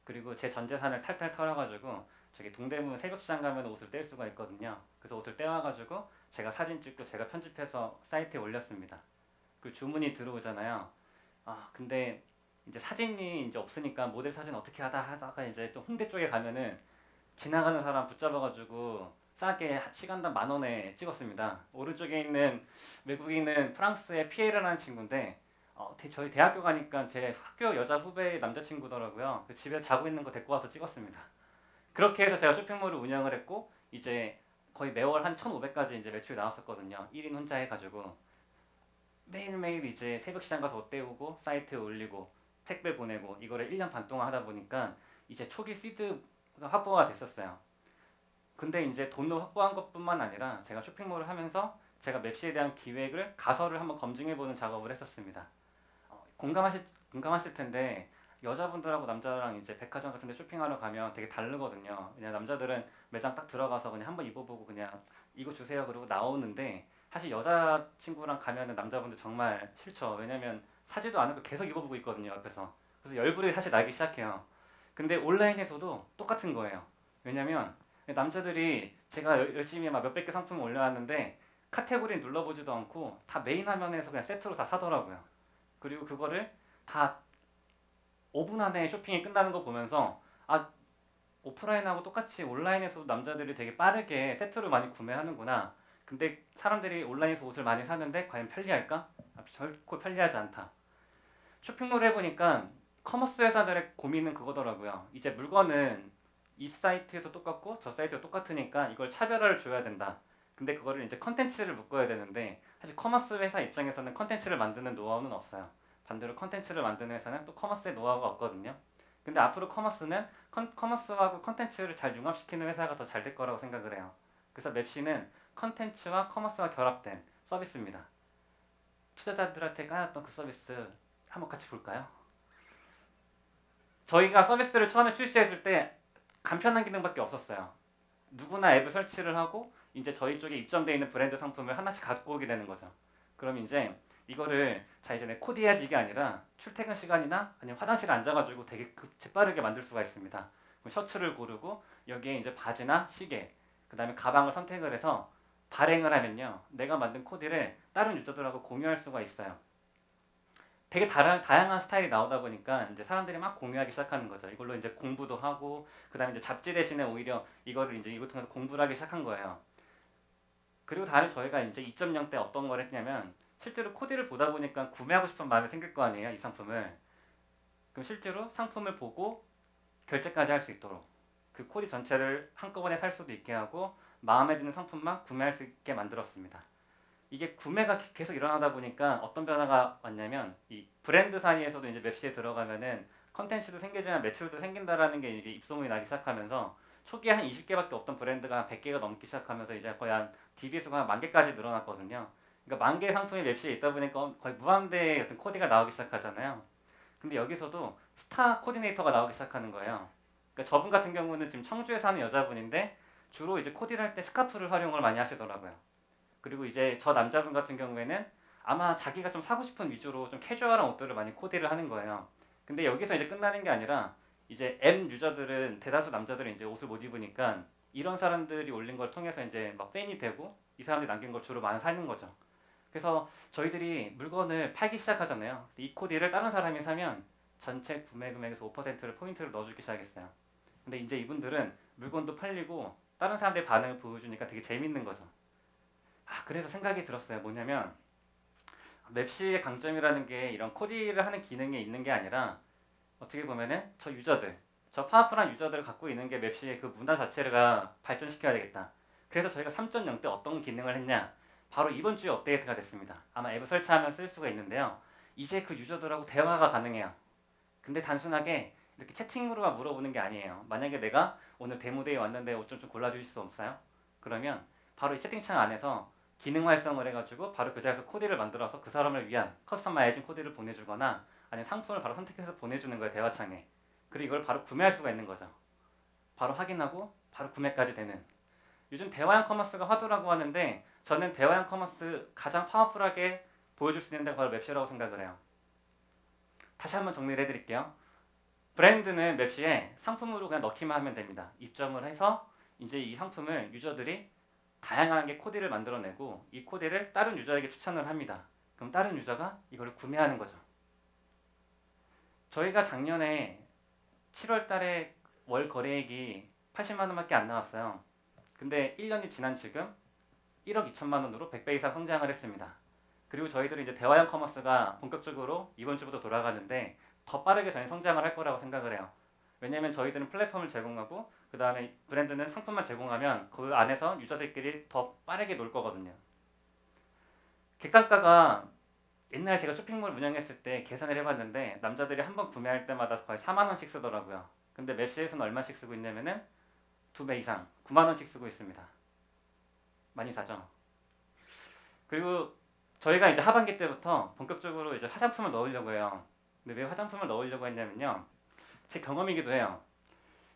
그리고 제 전 재산을 탈탈 털어가지고 저기 동대문 새벽시장 가면 옷을 뗄 수가 있거든요. 그래서 옷을 떼와가지고 제가 사진 찍고 제가 편집해서 사이트에 올렸습니다. 그 주문이 들어오잖아요. 근데 이제 사진이 이제 없으니까 모델 사진 어떻게 하다가 이제 또 홍대 쪽에 가면은 지나가는 사람 붙잡아가지고 싸게 시간당 10,000원에 찍었습니다. 오른쪽에 있는 외국인은 프랑스의 피에르라는 친구인데 저희 대학교 가니까 제 학교 여자 후배 남자친구더라고요. 그 집에 자고 있는 거 데리고 와서 찍었습니다. 그렇게 해서 제가 쇼핑몰을 운영을 했고 이제 거의 매월 한 1,500까지 이제 매출이 나왔었거든요. 1인 혼자 해가지고 매일매일 이제 새벽 시장 가서 옷 떼우고 사이트에 올리고 택배 보내고 이거를 1년 반 동안 하다 보니까 이제 초기 시드가 확보가 됐었어요. 근데 이제 돈을 확보한 것뿐만 아니라 제가 쇼핑몰을 하면서 제가 맵시에 대한 기획을 가설을 한번 검증해보는 작업을 했었습니다. 공감하실 텐데 여자분들하고 남자랑 이제 백화점 같은 데 쇼핑하러 가면 되게 다르거든요. 그냥 남자들은 매장 딱 들어가서 그냥 한번 입어보고 그냥 이거 주세요 그러고 나오는데 사실 여자친구랑 가면은 남자분들 정말 싫죠. 왜냐면 사지도 않고 계속 입어보고 있거든요 옆에서. 그래서 열불이 사실 나기 시작해요. 근데 온라인에서도 똑같은 거예요. 왜냐면 남자들이 제가 열심히 막 몇백 개 상품을 올려놨는데 카테고리 눌러보지도 않고 다 메인 화면에서 그냥 세트로 다 사더라고요. 그리고 그거를 다 5분 안에 쇼핑이 끝나는 거 보면서 오프라인하고 똑같이 온라인에서도 남자들이 되게 빠르게 세트를 많이 구매하는구나. 근데 사람들이 온라인에서 옷을 많이 사는데 과연 편리할까? 결코 편리하지 않다. 쇼핑몰을 해보니까 커머스 회사들의 고민은 그거더라고요. 이제 물건은 이 사이트에도 똑같고 저 사이트도 똑같으니까 이걸 차별화를 줘야 된다. 근데 그거를 이제 컨텐츠를 묶어야 되는데 사실 커머스 회사 입장에서는 컨텐츠를 만드는 노하우는 없어요. 반대로 컨텐츠를 만드는 회사는 또 커머스의 노하우가 없거든요. 근데 앞으로 커머스는 커머스하고 컨텐츠를 잘 융합시키는 회사가 더 잘 될 거라고 생각을 해요. 그래서 맵시는 컨텐츠와 커머스가 결합된 서비스입니다. 투자자들한테 까였던 그 서비스 한번 같이 볼까요? 저희가 서비스를 처음에 출시했을 때 간편한 기능밖에 없었어요. 누구나 앱을 설치를 하고 이제 저희 쪽에 입점되어 있는 브랜드 상품을 하나씩 갖고 오게 되는 거죠. 그럼 이제 이거를 이제 내 코디해야지 이게 아니라 출퇴근 시간이나 아니면 화장실에 앉아가지고 되게 재빠르게 만들 수가 있습니다. 그럼 셔츠를 고르고 여기에 이제 바지나 시계, 그 다음에 가방을 선택을 해서 발행을 하면요, 내가 만든 코디를 다른 유저들하고 공유할 수가 있어요. 되게 다양한 스타일이 나오다 보니까 이제 사람들이 막 공유하기 시작하는 거죠. 이걸로 이제 공부도 하고, 그 다음에 이제 잡지 대신에 오히려 이거를 이제 이걸 통해서 공부를 하기 시작한 거예요. 그리고 다음에 저희가 이제 2.0 때 어떤 걸 했냐면 실제로 코디를 보다 보니까 구매하고 싶은 마음이 생길 거 아니에요, 이 상품을. 그럼 실제로 상품을 보고 결제까지 할 수 있도록. 그 코디 전체를 한꺼번에 살 수도 있게 하고 마음에 드는 상품만 구매할 수 있게 만들었습니다. 이게 구매가 계속 일어나다 보니까 어떤 변화가 왔냐면 이 브랜드 사이에서도 이제 맵시에 들어가면은 컨텐츠도 생기지만 매출도 생긴다라는 게 이게 입소문이 나기 시작하면서 초기에 한 20개밖에 없던 브랜드가 한 100개가 넘기 시작하면서 이제 거의 한 DB 수가 한 10,000개까지 늘어났거든요. 그러니까 10,000개의 상품이 맵시에 있다 보니까 거의 무한대의 어떤 코디가 나오기 시작하잖아요. 근데 여기서도 스타 코디네이터가 나오기 시작하는 거예요. 그러니까 저분 같은 경우는 지금 청주에 사는 여자분인데 주로 이제 코디를 할 때 스카프를 활용을 많이 하시더라고요. 그리고 이제 저 남자분 같은 경우에는 아마 자기가 좀 사고 싶은 위주로 좀 캐주얼한 옷들을 많이 코디를 하는 거예요. 근데 여기서 이제 끝나는 게 아니라 이제 M 유저들은 대다수 남자들은 이제 옷을 못 입으니까 이런 사람들이 올린 걸 통해서 이제 막 팬이 되고 이 사람들이 남긴 걸 주로 많이 사는 거죠. 그래서 저희들이 물건을 팔기 시작하잖아요. 이 코디를 다른 사람이 사면 전체 구매 금액에서 5%를 포인트를 넣어주기 시작했어요. 근데 이제 이분들은 물건도 팔리고 다른 사람들의 반응을 보여주니까 되게 재밌는 거죠. 그래서 생각이 들었어요. 뭐냐면 맵시의 강점이라는 게 이런 코디를 하는 기능에 있는 게 아니라 어떻게 보면은 저 유저들, 저 파워풀한 유저들을 갖고 있는 게 맵시의 그 문화 자체가 발전시켜야 되겠다. 그래서 저희가 3.0 때 어떤 기능을 했냐? 바로 이번 주에 업데이트가 됐습니다. 아마 앱을 설치하면 쓸 수가 있는데요. 이제 그 유저들하고 대화가 가능해요. 근데 단순하게 이렇게 채팅으로만 물어보는 게 아니에요. 만약에 내가 오늘 데모데이에 왔는데 옷 좀 골라주실 수 없어요? 그러면 바로 이 채팅창 안에서 기능 활성을 해가지고 바로 그 자리에서 코디를 만들어서 그 사람을 위한 커스터마이징 코디를 보내주거나 아니면 상품을 바로 선택해서 보내주는 거예요. 대화창에. 그리고 이걸 바로 구매할 수가 있는 거죠. 바로 확인하고 바로 구매까지 되는. 요즘 대화형 커머스가 화두라고 하는데 저는 대화형 커머스 가장 파워풀하게 보여줄 수 있는 데가 바로 맵시라고 생각을 해요. 다시 한번 정리를 해드릴게요. 브랜드는 맵시에 상품으로 그냥 넣기만 하면 됩니다. 입점을 해서 이제 이 상품을 유저들이 다양하게 코디를 만들어내고 이 코디를 다른 유저에게 추천을 합니다. 그럼 다른 유저가 이걸 구매하는 거죠. 저희가 작년에 7월 달에 월 거래액이 80만 원밖에 안 나왔어요. 근데 1년이 지난 지금 1억 2천만 원으로 100배 이상 성장을 했습니다. 그리고 저희들은 이제 대화형 커머스가 본격적으로 이번 주부터 돌아가는데 더 빠르게 저희 성장을 할 거라고 생각을 해요. 왜냐하면 저희들은 플랫폼을 제공하고 그 다음에 브랜드는 상품만 제공하면 그 안에서 유저들끼리 더 빠르게 놀 거거든요. 객단가가 옛날 제가 쇼핑몰 운영했을 때 계산을 해봤는데 남자들이 한 번 구매할 때마다 거의 4만 원씩 쓰더라고요. 근데 맵시에서는 얼마씩 쓰고 있냐면은 2배 이상 9만 원씩 쓰고 있습니다. 많이 사죠. 그리고 저희가 이제 하반기 때부터 본격적으로 이제 화장품을 넣으려고 해요. 근데 왜 화장품을 넣으려고 했냐면요. 제 경험이기도 해요.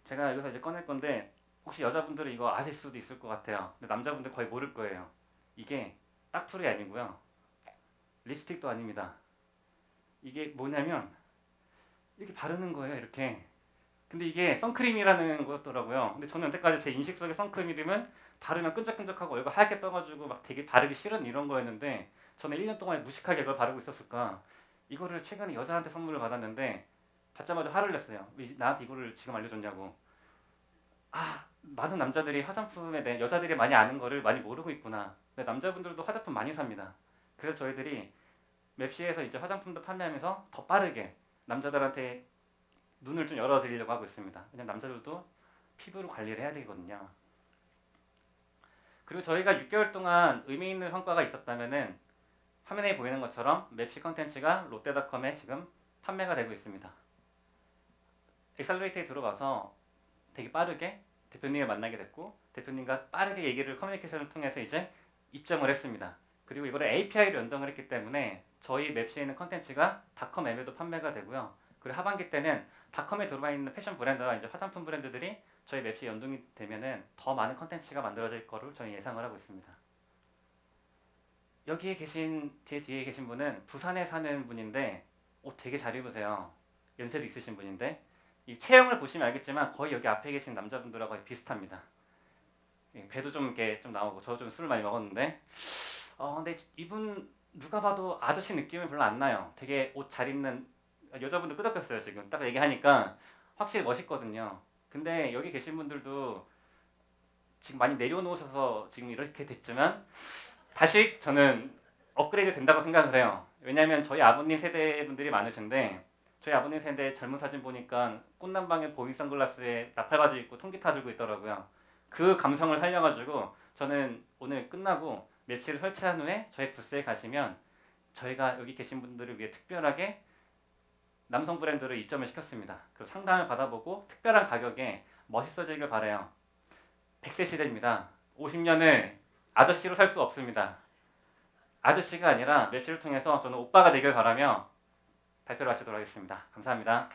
제가 여기서 이제 꺼낼 건데 혹시 여자분들은 이거 아실 수도 있을 것 같아요. 근데 남자분들 거의 모를 거예요. 이게 딱풀이 아니고요. 립스틱도 아닙니다. 이게 뭐냐면 이렇게 바르는 거예요. 이렇게. 근데 이게 선크림이라는 거였더라고요. 근데 저는 여태까지 제 인식 속의 선크림은 바르면 끈적끈적하고 얼굴 하얗게 떠가지고 막 되게 바르기 싫은 이런 거였는데 저는 1년 동안 무식하게 이걸 바르고 있었을까. 이거를 최근에 여자한테 선물을 받았는데 받자마자 화를 냈어요. 왜 나한테 이거를 지금 알려줬냐고. 많은 남자들이 화장품에 대해 여자들이 많이 아는 거를 많이 모르고 있구나. 근데 남자분들도 화장품 많이 삽니다. 그래서 저희들이 맵시에서 이제 화장품도 판매하면서 더 빠르게 남자들한테 눈을 좀 열어드리려고 하고 있습니다. 왜냐면 남자들도 피부를 관리를 해야 되거든요. 그리고 저희가 6개월 동안 의미 있는 성과가 있었다면은 화면에 보이는 것처럼 맵시 컨텐츠가 롯데닷컴에 지금 판매가 되고 있습니다. 엑셀러레이터에 들어가서 되게 빠르게 대표님을 만나게 됐고 대표님과 빠르게 얘기를 커뮤니케이션을 통해서 이제 입점을 했습니다. 그리고 이거를 API로 연동을 했기 때문에 저희 맵시에 있는 컨텐츠가 닷컴 앱에도 판매가 되고요. 그리고 하반기 때는 닷컴에 들어와 있는 패션 브랜드와 이제 화장품 브랜드들이 저희 맵시에 연동이 되면은 더 많은 컨텐츠가 만들어질 거를 저희 예상을 하고 있습니다. 여기에 계신 제 뒤에 계신 분은 부산에 사는 분인데 옷 되게 잘 입으세요. 연세도 있으신 분인데 이 체형을 보시면 알겠지만 거의 여기 앞에 계신 남자분들하고 거의 비슷합니다. 배도 좀 이렇게 좀 나오고 저 좀 술을 많이 먹었는데 근데 이분 누가 봐도 아저씨 느낌이 별로 안 나요. 되게 옷 잘 입는 여자분들 끄덕였어요. 지금 딱 얘기하니까 확실히 멋있거든요. 근데 여기 계신 분들도 지금 많이 내려놓으셔서 지금 이렇게 됐지만 다시 저는 업그레이드 된다고 생각을 해요. 왜냐하면 저희 아버님 세대 분들이 많으신데 저희 아버님 세대 젊은 사진 보니까 꽃남방에 보잉 선글라스에 나팔바지 입고 통기타 들고 있더라고요. 그 감성을 살려가지고 저는 오늘 끝나고 맵시를 설치한 후에 저희 부스에 가시면 저희가 여기 계신 분들을 위해 특별하게 남성 브랜드로 입점을 시켰습니다. 그리고 상담을 받아보고 특별한 가격에 멋있어지길 바라요. 100세 시대입니다. 50년을 아저씨로 살 수 없습니다. 아저씨가 아니라 맵시를 통해서 저는 오빠가 되길 바라며 발표를 마치도록 하겠습니다. 감사합니다.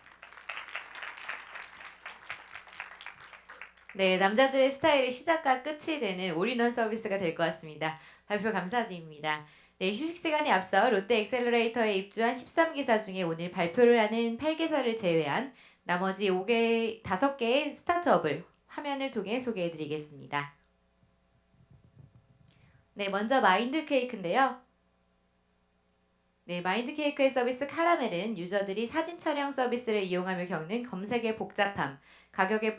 네, 남자들의 스타일이 시작과 끝이 되는 올인원 서비스가 될 것 같습니다. 발표 감사드립니다. 네, 휴식 시간에 앞서 롯데 엑셀러레이터에 입주한 13개사 중에 오늘 발표를 하는 8개사를 제외한 나머지 5개의 스타트업을 화면을 통해 소개해드리겠습니다. 네, 먼저 마인드 케이크인데요. 네, 마인드 케이크의 서비스 카라멜은 유저들이 사진 촬영 서비스를 이용하며 겪는 검색의 복잡함, 가격의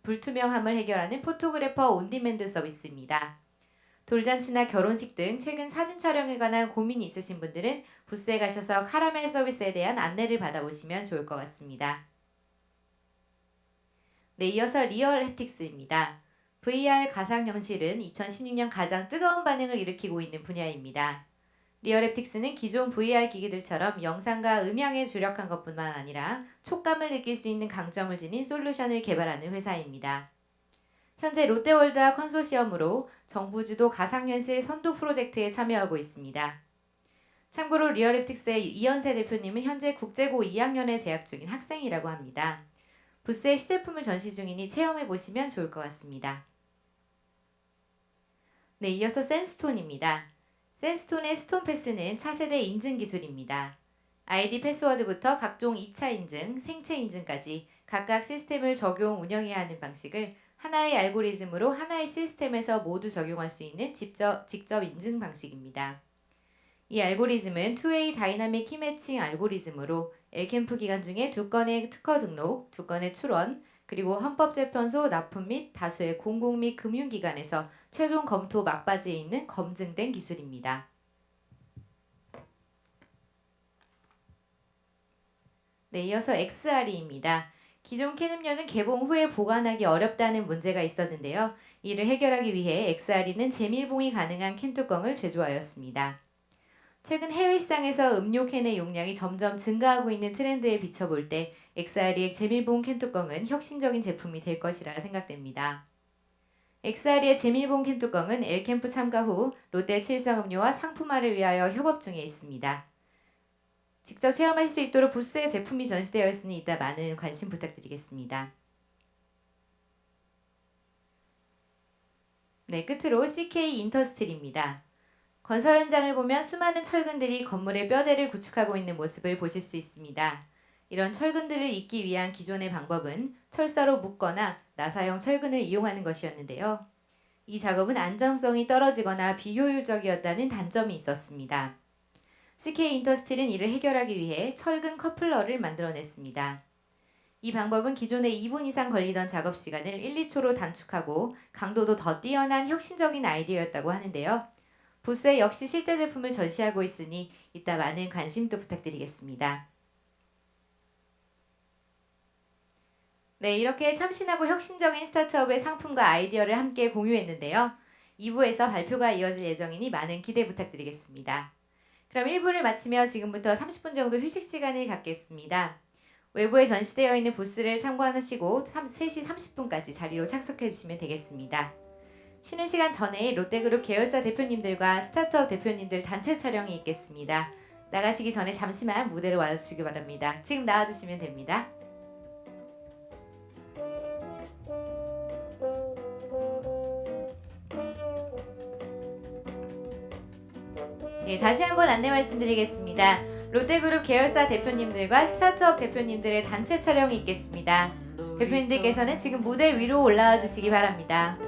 불투명함을 해결하는 포토그래퍼 온디맨드 서비스입니다. 돌잔치나 결혼식 등 최근 사진 촬영에 관한 고민이 있으신 분들은 부스에 가셔서 카라멜 서비스에 대한 안내를 받아보시면 좋을 것 같습니다. 네, 이어서 리얼 햅틱스입니다. VR 가상현실은 2016년 가장 뜨거운 반응을 일으키고 있는 분야입니다. 리얼 햅틱스는 기존 VR 기기들처럼 영상과 음향에 주력한 것뿐만 아니라 촉감을 느낄 수 있는 강점을 지닌 솔루션을 개발하는 회사입니다. 현재 롯데월드와 컨소시엄으로 정부 주도 가상현실 선도 프로젝트에 참여하고 있습니다. 참고로 리얼 햅틱스의 이현세 대표님은 현재 국제고 2학년에 재학 중인 학생이라고 합니다. 부스에 시제품을 전시 중이니 체험해보시면 좋을 것 같습니다. 네, 이어서 센스톤입니다. 센스톤의 스톤패스는 차세대 인증 기술입니다. 아이디 패스워드부터 각종 2차 인증, 생체 인증까지 각각 시스템을 적용 운영해야 하는 방식을 하나의 알고리즘으로 하나의 시스템에서 모두 적용할 수 있는 직접 인증 방식입니다. 이 알고리즘은 2웨이 다이나믹 키매칭 알고리즘으로 엘캠프 기간 중에 2건의 특허 등록, 2건의 출원, 그리고 헌법재판소 납품 및 다수의 공공 및 금융기관에서 최종 검토 막바지에 있는 검증된 기술입니다. 네, 이어서 XRE입니다. 기존 캔 음료는 개봉 후에 보관하기 어렵다는 문제가 있었는데요. 이를 해결하기 위해 XRE는 재밀봉이 가능한 캔 뚜껑을 제조하였습니다. 최근 해외 시장에서 음료 캔의 용량이 점점 증가하고 있는 트렌드에 비춰볼 때 XRE의 재밀봉 캔 뚜껑은 혁신적인 제품이 될 것이라 생각됩니다. XRE의 재밀봉 캔 뚜껑은 엘캠프 참가 후 롯데 칠성음료와 상품화를 위하여 협업 중에 있습니다. 직접 체험하실 수 있도록 부스에 제품이 전시되어 있으니 이따 많은 관심 부탁드리겠습니다. 네, 끝으로 CK 인더스트리입니다. 건설 현장을 보면 수많은 철근들이 건물의 뼈대를 구축하고 있는 모습을 보실 수 있습니다. 이런 철근들을 잇기 위한 기존의 방법은 철사로 묶거나 나사형 철근을 이용하는 것이었는데요. 이 작업은 안정성이 떨어지거나 비효율적이었다는 단점이 있었습니다. CK 인더스트리는 이를 해결하기 위해 철근 커플러를 만들어냈습니다. 이 방법은 기존에 2분 이상 걸리던 작업 시간을 1, 2초로 단축하고 강도도 더 뛰어난 혁신적인 아이디어였다고 하는데요. 부스에 역시 실제 제품을 전시하고 있으니 이따 많은 관심도 부탁드리겠습니다. 네, 이렇게 참신하고 혁신적인 스타트업의 상품과 아이디어를 함께 공유했는데요. 2부에서 발표가 이어질 예정이니 많은 기대 부탁드리겠습니다. 그럼 1부를 마치며 지금부터 30분 정도 휴식 시간을 갖겠습니다. 외부에 전시되어 있는 부스를 참관하시고 3시 30분까지 자리로 착석해 주시면 되겠습니다. 쉬는 시간 전에 롯데그룹 계열사 대표님들과 스타트업 대표님들 단체 촬영이 있겠습니다. 나가시기 전에 잠시만 무대로 와주시기 바랍니다. 지금 나와주시면 됩니다. 예, 다시 한번 안내 말씀드리겠습니다. 롯데그룹 계열사 대표님들과 스타트업 대표님들의 단체 촬영이 있겠습니다. 대표님들께서는 지금 무대 위로 올라와 주시기 바랍니다.